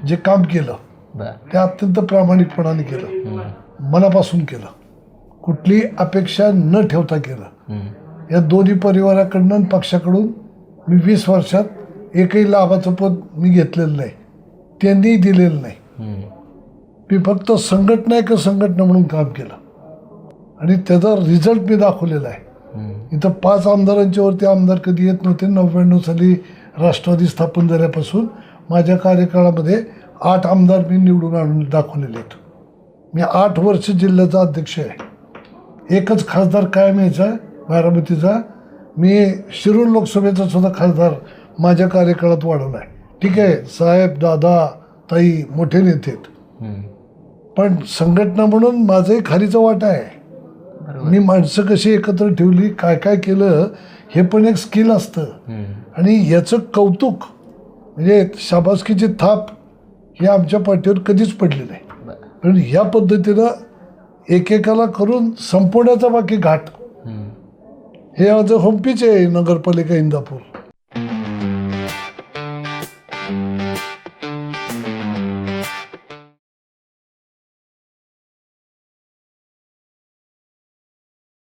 जे काम केलं ते अत्यंत प्रामाणिकपणाने केलं, मनापासून केलं, कुठली अपेक्षा न ठेवता केलं. या दोन्ही परिवाराकडनं आणि पक्षाकडून मी 20 वर्षात एकही लाभाचं पद मी घेतलेलं नाही, त्यांनी दिलेलं नाही. मी फक्त संघटना एक संघटना म्हणून काम केलं आणि त्याचा रिझल्ट मी दाखवलेला आहे. इथं 5 आमदारांच्या वरती आमदार कधी येत नव्हते. 99 साली राष्ट्रवादी स्थापन झाल्यापासून माझ्या कार्यकाळामध्ये 8 आमदार मी निवडून आणून दाखवलेले आहेत. मी 8 वर्ष जिल्ह्याचा अध्यक्ष आहे. एकच खासदार कायम यायचा बारामतीचा. मी शिरूर लोकसभेचा सुद्धा खासदार माझ्या कार्यकाळात वाढवला आहे. ठीक आहे, साहेब, दादा, ताई मोठे नेते आहेत, पण संघटना म्हणून माझंही खारीचा वाटा आहे. मी माणसं कशी एकत्र ठेवली, काय काय केलं, हे पण एक स्किल असतं. आणि याचं कौतुक म्हणजे शाबासकीची थाप ही आमच्या पाठीवर कधीच पडली नाही. पण ह्या पद्धतीनं एकेकाला करून संपवण्याचा बाकी घाट हे माझं होमपीच आहे नगरपालिका इंदापूर.